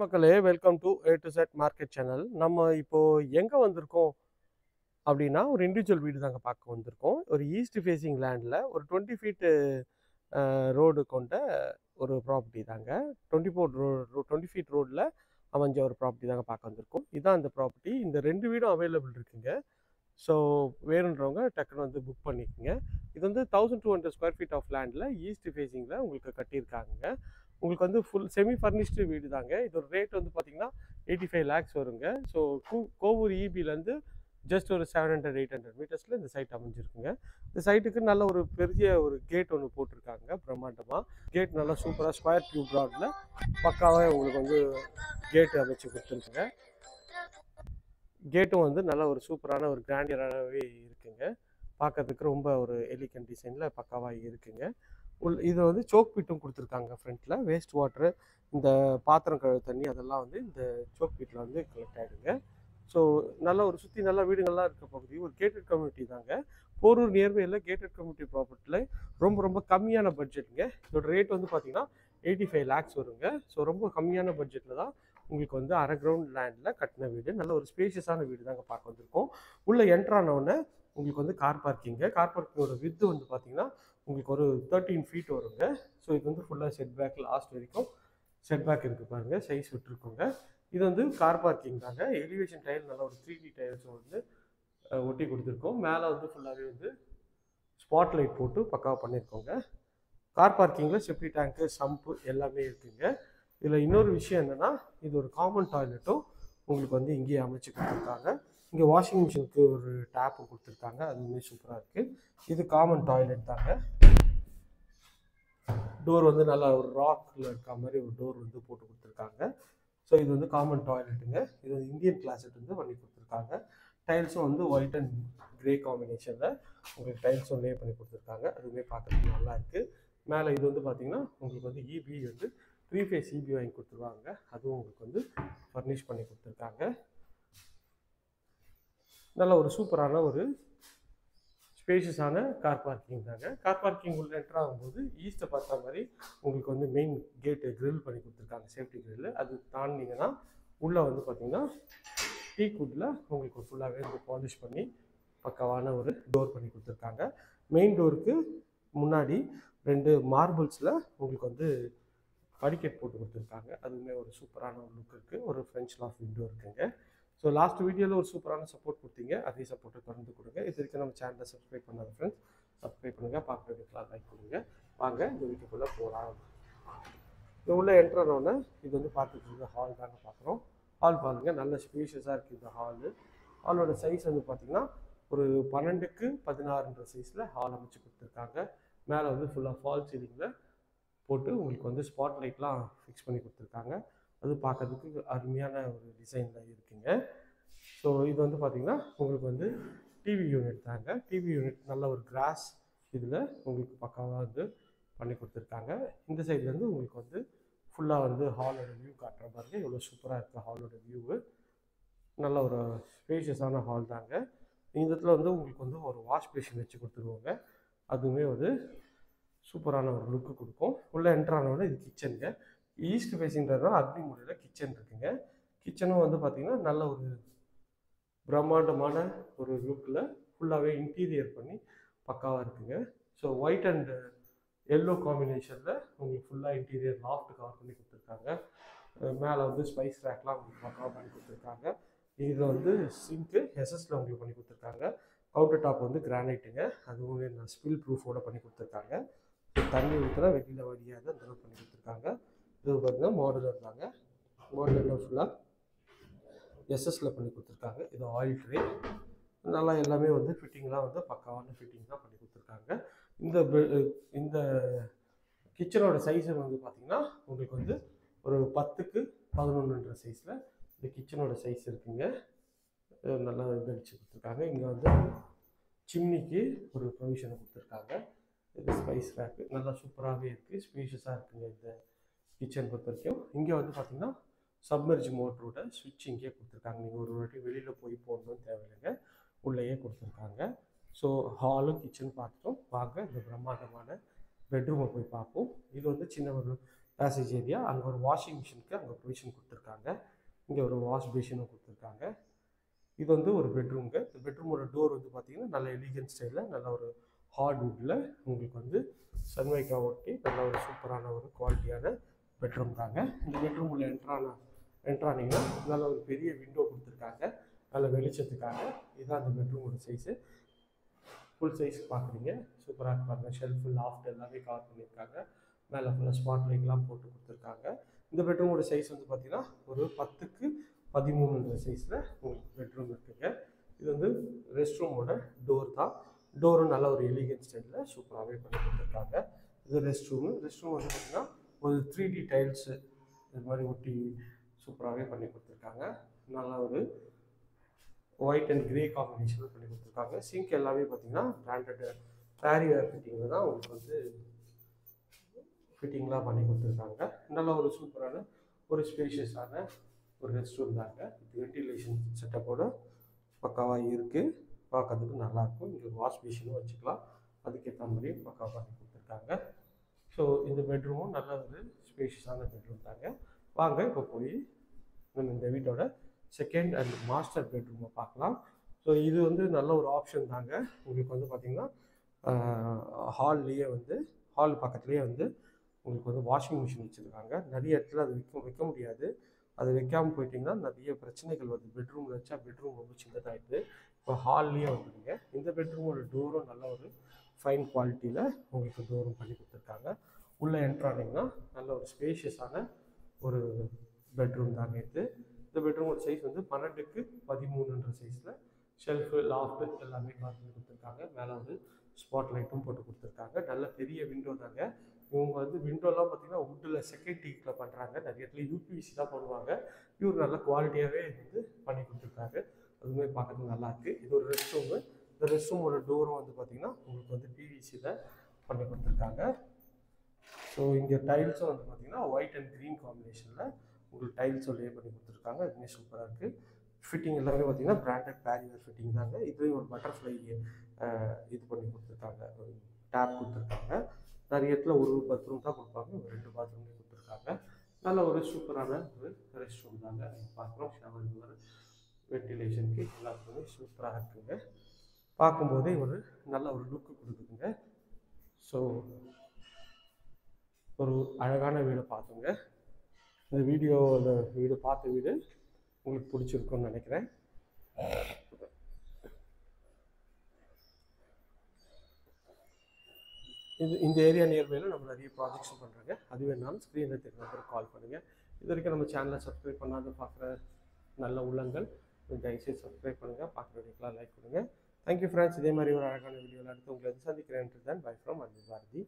மக்களே, welcome to A to Z market channel. நம்ம இப்போ எங்க வந்திருக்கோம் அப்படின்னா, ஒரு இண்டிவிஜுவல் வீடு தாங்க பார்க்க வந்திருக்கோம். ஒரு ஈஸ்ட் ஃபேசிங் லேண்ட்ல ஒரு 20 ஃபீட் ரோடு கொண்ட ஒரு ப்ராப்பர்ட்டி தாங்க. 20 ஃபீட் ரோட்ல அமைஞ்ச ஒரு ப்ராப்பர்ட்டி தாங்க பார்க்க வந்திருக்கோம். இதான் அந்த ப்ராப்பர்ட்டி. இந்த 2 வீடும் அவைலபிள் இருக்குங்க. ஸோ வேணுன்றவங்க டக்குன்னு வந்து புக் பண்ணிக்கோங்க. இது வந்து 1200 ஸ்கொயர் ஃபீட் ஆஃப் லேண்டில் ஈஸ்ட் ஃபேஸிங்கில் உங்களுக்கு கட்டியிருக்காங்க. உங்களுக்கு வந்து ஃபுல் செமி ஃபர்னிஷ்டு வீடு தாங்க. இதோட ரேட் வந்து பார்த்தீங்கன்னா 85 லேக்ஸ் வருங்க. ஸோ கோவூர் இபிலேருந்து ஜஸ்ட் ஒரு 700-800 மீட்டர்ஸில் இந்த சைட் அமைஞ்சிருக்குங்க. இந்த சைட்டுக்கு நல்ல ஒரு பெரிய ஒரு கேட் ஒன்று போட்டிருக்காங்க பிரம்மாண்டமாக. கேட் நல்லா சூப்பராக ஸ்கொயர் டியூப் ராடில் பக்காவாக உங்களுக்கு வந்து கேட்டு அமைச்சு கொடுத்துருக்குங்க. கேட்டும் வந்து நல்ல ஒரு சூப்பரான ஒரு கிராண்டியராகவே இருக்குங்க. பார்க்கறதுக்கு ரொம்ப ஒரு எலிகன்ட் டிசைனில் பக்காவாக இருக்குங்க. இது வந்து சோக் பிட்டும் கொடுத்துருக்காங்க ஃப்ரண்ட்டில். வேஸ்ட் வாட்ரு, இந்த பாத்திரம் கழுவு தண்ணி அதெல்லாம் வந்து இந்த சோக் பிட்டில் வந்து கலெக்ட் ஆகிடுங்க. ஸோ நல்ல ஒரு சுற்றி நல்ல வீடுகள்லாம் இருக்க பகுதி ஒரு கேட்டட் கம்யூனிட்டி தாங்க. போரூர் நியர்பையில் கேட்டட் கம்யூனிட்டி ப்ராப்பர்ட்டியில் ரொம்ப கம்மியான பட்ஜெட்டுங்க. இதோட ரேட் வந்து பார்த்தீங்கன்னா 85 லேக்ஸ் வருங்க. ஸோ ரொம்ப கம்மியான பட்ஜெட்டில் தான் உங்களுக்கு வந்து அரை கிரவுண்ட் லேண்டில் கட்டின வீடு. நல்ல ஒரு ஸ்பேஷியஸான வீடு தாங்க பார்க்க வந்திருக்கோம். உள்ளே என்ட்ரானவுடனே உங்களுக்கு வந்து கார் பார்க்கிங்க. கார் பார்க்கிங்கோட வித்து வந்து பார்த்தீங்கன்னா உங்களுக்கு ஒரு 13 ஃபீட் வருங்க. ஸோ இது வந்து ஃபுல்லாக செட் பேக் லாஸ்ட் வரைக்கும் செட் பேக் இருக்குது பாருங்கள், சைஸ் விட்டுருக்கோங்க. இது வந்து கார் பார்க்கிங் தாங்க. எலிவேஷன் டைல் நல்லா ஒரு 3D டைல்ஸும் வந்து ஒட்டி கொடுத்துருக்கோம். மேலே வந்து ஃபுல்லாகவே வந்து ஸ்பாட் லைட் போட்டு பக்காவாக பண்ணியிருக்கோங்க. கார் பார்க்கிங்கில் செப்டி டேங்க்கு, சம்பு எல்லாமே இருக்குங்க. இதில் இன்னொரு விஷயம் என்னென்னா, இது ஒரு காமன் டாய்லெட்டும் உங்களுக்கு வந்து இங்கேயே அமைச்சு கொடுத்துருக்காங்க. இங்கே வாஷிங் மிஷினுக்கு ஒரு டேப்பு கொடுத்துருக்காங்க, அதுவுமே சூப்பராக இருக்குது. இது காமன் டாய்லெட் தாங்க. டோர் வந்து நல்லா ஒரு ராக்கில் இருக்க மாதிரி ஒரு டோர் வந்து போட்டு கொடுத்துருக்காங்க. ஸோ இது வந்து காமன் டாய்லெட்டுங்க. இது வந்து இந்தியன் கிளாஸட் வந்து பண்ணி கொடுத்துருக்காங்க. டைல்ஸும் வந்து ஒயிட் அண்ட் கிரே காம்பினேஷனில் உங்களுக்கு டைல்ஸும் லே பண்ணி கொடுத்துருக்காங்க. அதுவுமே பார்க்குறதுக்கு நல்லா இருக்குது. மேலே இது வந்து பார்த்தீங்கன்னா உங்களுக்கு வந்து இபி வந்து 3 ஃபேஸ் இபி வாங்கி கொடுத்துருவாங்க. அதுவும் உங்களுக்கு வந்து ஃபர்னிஷ் பண்ணி கொடுத்துருக்காங்க. நல்ல ஒரு சூப்பரான ஒரு ஸ்பேஷியஸான கார் பார்க்கிங் தாங்க. கார் பார்க்கிங் உள்ள என்ட்ரு ஆகும்போது ஈஸ்ட்டை பார்த்த மாதிரி உங்களுக்கு வந்து மெயின் கேட்டு க்ரில் பண்ணி கொடுத்துருக்காங்க, சேஃப்டி க்ரில். அது தாண்டிங்கன்னா உள்ளே வந்து பார்த்தீங்கன்னா டீக் வுட்டில் உங்களுக்கு ஃபுல்லாகவே வந்து பாலிஷ் பண்ணி பக்காவான ஒரு டோர் பண்ணி கொடுத்துருக்காங்க. மெயின் டோருக்கு முன்னாடி 2 மார்பிள்ஸில் உங்களுக்கு வந்து படிக்கட் போட்டு கொடுத்துருக்காங்க. அதுவுமே ஒரு சூப்பரான ஒரு லுக் இருக்குது. ஒரு ஃப்ரெஞ்ச் லாஃப் விண்டோ இருக்குங்க. ஸோ லாஸ்ட் வீடியோவில் ஒரு சூப்பரான சப்போர்ட் கொடுத்தீங்க. அதே சப்போர்ட்டை தொடர்ந்து கொடுங்க. இது வரைக்கும் நம்ம சேனலை சப்ஸ்கிரைப் பண்ணாத ஃப்ரெண்ட்ஸ் சப்ஸ்கிரைப் பண்ணுங்கள். பார்க்குறதுக்கெல்லாம் லைக் கொடுங்க. வாங்க இந்த வீட்டுக்குள்ளே போகலாம். இது உள்ளே என்ட்ரானோடனே இது வந்து பார்த்துட்டு இருக்க ஹால் தாங்க பார்க்குறோம். ஹால் பாருங்கள், நல்ல ஸ்பேஷியஸாக இருக்குது இந்த ஹாலு. ஹாலோட சைஸ் வந்து பார்த்திங்கன்னா ஒரு 12க்கு 16 சைஸில் ஹால் அமைச்சு கொடுத்துருக்காங்க. மேலே வந்து ஃபுல்லாக ஃபால் சீலிங்கில் போட்டு உங்களுக்கு வந்து ஸ்பாட் லைட்லாம் ஃபிக்ஸ் பண்ணி கொடுத்துருக்காங்க. அது பார்க்கறதுக்கு அருமையான ஒரு டிசைனில் இருக்குங்க. ஸோ இது வந்து பார்த்திங்கன்னா உங்களுக்கு வந்து டிவி யூனிட் தாங்க. டிவி யூனிட் நல்ல ஒரு கிராஸ் இதில் உங்களுக்கு பக்காவாக வந்து பண்ணி கொடுத்துருக்காங்க. இந்த சைட்லேருந்து உங்களுக்கு வந்து ஃபுல்லாக வந்து ஹாலோட வியூ காட்டுற பாருங்க, எவ்வளோ சூப்பராக இருக்குது ஹாலோட வியூவு. நல்ல ஒரு ஸ்பேஷியஸான ஹால் தாங்க. இந்த இடத்துல வந்து உங்களுக்கு வந்து ஒரு வாஷ் பேஷன் வச்சு கொடுத்துருவாங்க. அதுவுமே ஒரு சூப்பரான ஒரு லுக்கு கொடுக்கும். உள்ளே என்ட்ரானோட இது கிச்சனுங்க. ஈஸ்ட் ஃபேஸிங்கிறதுனால அக்னி முறையில் கிச்சன் இருக்குங்க. கிச்சனும் வந்து பார்த்திங்கன்னா நல்ல ஒரு பிரம்மாண்டமான ஒரு லுக்கில் ஃபுல்லாகவே இன்டீரியர் பண்ணி பக்காவாக இருக்குங்க. ஸோ ஒயிட் அண்ட் எல்லோ காம்பினேஷனில் உங்களுக்கு ஃபுல்லாக இன்டீரியர் லாஃப்ட் கவர் பண்ணி கொடுத்துருக்காங்க. மேலே வந்து ஸ்பைஸ் ரேக்லாம் உங்களுக்கு பக்காவாக பண்ணி கொடுத்துருக்காங்க. இதில் வந்து சிங்க்கு எஸ்எஸ்ல உங்களுக்கு பண்ணி கொடுத்துருக்காங்க. கவுண்டர் டாப் வந்து கிரானைட்டுங்க. அதுவுமே நான் ஸ்பில் ப்ரூஃபோட பண்ணி கொடுத்துருக்காங்க. தண்ணி ஊற்றுனா வெளியில் வடியாது அந்த அளவுக்கு பண்ணி கொடுத்துருக்காங்க. இது பார்த்தீங்கன்னா மாடுலர் தாங்க. மாடுலரில் ஃபுல்லாக எஸ்எஸ்ல பண்ணி கொடுத்துருக்காங்க. இது ஆயில் ட்ரே நல்லா எல்லாமே வந்து ஃபிட்டிங்லாம் வந்து பக்காவான ஃபிட்டிங் தான் பண்ணி கொடுத்துருக்காங்க. இந்த கிச்சனோட சைஸ் வந்து பார்த்திங்கன்னா உங்களுக்கு வந்து ஒரு 10க்கு 11 சைஸில் இந்த கிச்சனோட சைஸ் இருக்குங்க. நல்லா இது அடிச்சு கொடுத்துருக்காங்க. இங்கே வந்து சிம்னிக்கு ஒரு ப்ரொவிஷனை கொடுத்துருக்காங்க. இது ஸ்பைஸ் ரேக்கு நல்லா சூப்பராகவே இருக்குது, ஸ்பேஷியஸாக இருக்குங்க இந்த கிச்சன் பொறுத்த வரைக்கும். இங்கே வந்து பார்த்திங்கன்னா சப்மெர்ஜ் மோட்டரோட ஸ்விட்ச் இங்கேயே கொடுத்துருக்காங்க. நீங்கள் ஒரு வாட்டி வெளியில் போய் போடணும்னு தேவையில்லைங்க, உள்ளேயே கொடுத்துருக்காங்க. ஸோ ஹாலும் கிச்சன் பார்த்துட்டோம். வாங்க இந்த பிரம்மாண்டமான பெட்ரூமை போய் பார்ப்போம். இது வந்து சின்ன ஒரு பேசேஜ் ஏரியா. அங்கே ஒரு வாஷிங் மிஷினுக்கு அங்கே ப்ரொவிஷன் கொடுத்துருக்காங்க. இங்கே ஒரு வாஷ் பேஷனும் கொடுத்துருக்காங்க. இது வந்து ஒரு பெட்ரூம்ங்க. இந்த பெட்ரூமோட டோர் வந்து பார்த்தீங்கன்னா நல்ல எலிகன்ட் ஸ்டைலில் நல்ல ஒரு ஹார்ட்வுட்டில் உங்களுக்கு வந்து சன்மைக்கா ஒட்டி நல்ல ஒரு சூப்பரான ஒரு குவாலிட்டியான பெட்ரூம் தாங்க. இந்த பெட்ரூம் உள்ள என்ட்ரானிங்கன்னா நல்ல ஒரு பெரிய விண்டோ கொடுத்துருக்காங்க நல்ல வெளிச்சத்துக்காக. இதுதான் அந்த பெட்ரூமோட சைஸு. ஃபுல் சைஸ் பார்க்குறீங்க, சூப்பராக இருப்பாங்க. ஷெல்ஃபு லாஃப்ட் எல்லாமே கவர் பண்ணியிருக்காங்க. மேலே ஃபுல்லாக ஸ்பாட் லைட்லாம் போட்டு கொடுத்துருக்காங்க. இந்த பெட்ரூமோட சைஸ் வந்து பார்த்தீங்கன்னா ஒரு 10x13 சைஸில் உங்களுக்கு பெட்ரூம் இருக்குங்க. இது வந்து ரெஸ்ட் ரூமோட டோர் தான். டோரும் நல்ல ஒரு எலிகன்ட் ஸ்டைலில் சூப்பராகவே பண்ணி கொடுத்துருக்காங்க. இது ரெஸ்ட் ரூம் வந்து பார்த்தீங்கன்னா ஒரு 3D டைல்ஸு இது மாதிரி ஒட்டி சூப்பராகவே பண்ணி கொடுத்துருக்காங்க. நல்லா ஒரு ஒயிட் அண்ட் கிரே காம்பினேஷனில் பண்ணி கொடுத்துருக்காங்க. சிங்க் எல்லாமே பார்த்தீங்கன்னா பிராண்டட் பேரியர் ஃபிட்டிங்கில் தான் உங்களுக்கு வந்து ஃபிட்டிங்லாம் பண்ணி கொடுத்துருக்காங்க. நல்ல ஒரு சூப்பரான ஒரு ஸ்பேஷியஸான ஒரு ரெஸ்ட் ரூம் தாங்க. வென்டிலேஷன் செட்டப்போட பக்காவாக இருக்குது, பார்க்கறதுக்கு நல்லாயிருக்கும். இங்கே ஒரு வாஷ் மிஷினும் வச்சுக்கலாம், அதுக்கேற்ற மாதிரி பக்காவாக பண்ணி கொடுத்துருக்காங்க. ஸோ இந்த பெட்ரூமும் நல்ல ஒரு ஸ்பேஷியஸான பெட்ரூம் தாங்க. வாங்க இப்போ போய் நம்ம இந்த வீட்டோட செகண்ட் அண்ட் மாஸ்டர் பெட்ரூமை பார்க்கலாம். ஸோ இது வந்து நல்ல ஒரு ஆப்ஷன் தாங்க. உங்களுக்கு வந்து பார்த்திங்கன்னா ஹால்லேயே வந்து ஹால் பக்கத்துலேயே வந்து உங்களுக்கு வந்து வாஷிங் மிஷின் வச்சுருக்காங்க. நிறைய இடத்துல அது வைக்க முடியாது. அது வைக்காமல் போயிட்டிங்கன்னா நிறைய பிரச்சனைகள் வருது. பெட்ரூமில் வச்சா பெட்ரூம் ரொம்ப சின்னதாகிடுது. இப்போ ஹால்லேயே வந்துடுங்க. இந்த பெட்ரூமோட டோரும் நல்ல ஒரு ஃபைன் குவாலிட்டியில் உங்களுக்கு டோரும் பண்ணி கொடுத்துருக்காங்க. உள்ளே என்ட்ரானிங்கன்னா நல்ல ஒரு ஸ்பேஷியஸான ஒரு பெட்ரூம் தாங்க இது. இந்த பெட்ரூமோட சைஸ் வந்து 12x13 சைஸில் ஷெல்ஃபு லாஃப்ட்டு எல்லாமே கவர் பண்ணி கொடுத்துருக்காங்க. மேலே வந்து ஸ்பாட் லைட்டும் போட்டு கொடுத்துருக்காங்க. நல்ல பெரிய விண்டோ தாங்க. இவங்க வந்து விண்டோலாம் பார்த்தீங்கன்னா வுட்டில் செகண்ட் டீக்கில் பண்ணுறாங்க. நிறைய இடத்துல யூபிவிசி தான் பண்ணுவாங்க. இவர் நல்ல குவாலிட்டியாகவே வந்து பண்ணி கொடுத்துருக்காரு. அதுவுமே பார்க்கறதுக்கு நல்லாயிருக்கு. இது ஒரு ரெஸ்ட் ரூமு. இந்த ரெஸ்ட் ரூமோட டோரும் வந்து பார்த்திங்கன்னா உங்களுக்கு வந்து பிவிசியில் பண்ணி கொடுத்துருக்காங்க. ஸோ இங்கே டைல்ஸும் வந்து பார்த்திங்கன்னா ஒயிட் அண்ட் க்ரீன் காம்பினேஷனில் உங்களுக்கு டைல்ஸும் லே பண்ணி கொடுத்துருக்காங்க. இதுவுமே சூப்பராக இருக்குது. ஃபிட்டிங் எல்லாமே பார்த்திங்கன்னா பிராண்டட் பேரியர் ஃபிட்டிங் தாங்க. இதுலேயும் ஒரு பட்டர்ஃப்ளை இது பண்ணி கொடுத்துருக்காங்க, டேப் கொடுத்துருக்காங்க. நிறைய இடத்துல ஒரு பாத்ரூம் தான் கொடுப்பாங்க, ஒரு 2 பாத்ரூமே கொடுத்துருக்காங்க. நல்ல ஒரு சூப்பரான ஒரு ரெஸ்ட் ரூம் தாங்க. பார்க்குறோம் ஷவர் டோர் வென்டிலேஷனுக்கு எல்லாத்துக்குமே சூப்பராக இருக்குங்க. பார்க்கும்போதே ஒரு நல்ல ஒரு லுக்கு கொடுக்குதுங்க. ஸோ ஒரு அழகான வீடை பார்த்தோங்க. இந்த வீடு பார்த்த வீடு உங்களுக்கு பிடிச்சிருக்குன்னு நினைக்கிறேன். இந்த ஏரியா நியர்பையில் நம்ம நிறைய ப்ராஜெக்ட்ஸும் பண்ணுறாங்க. அது வேணாலும் ஸ்க்ரீனில் தெரிஞ்ச நம்பருக்கு கால் பண்ணுங்கள். இது வரைக்கும் நம்ம சேனலை சப்ஸ்கிரைப் பண்ணாத பார்க்குற நல்ல உள்ளங்கள் தயவுசெய்து சப்ஸ்கிரைப் பண்ணுங்கள். பார்க்குற வீடியோக்கெலாம் லைக் பண்ணுங்கள். Thank you friends. இதே மாதிரி ஒரு அழகான வீடியோவில் அடுத்து உங்களை சந்திக்கிறேன். பை ஃப்ரம் அன்பு பாரதி.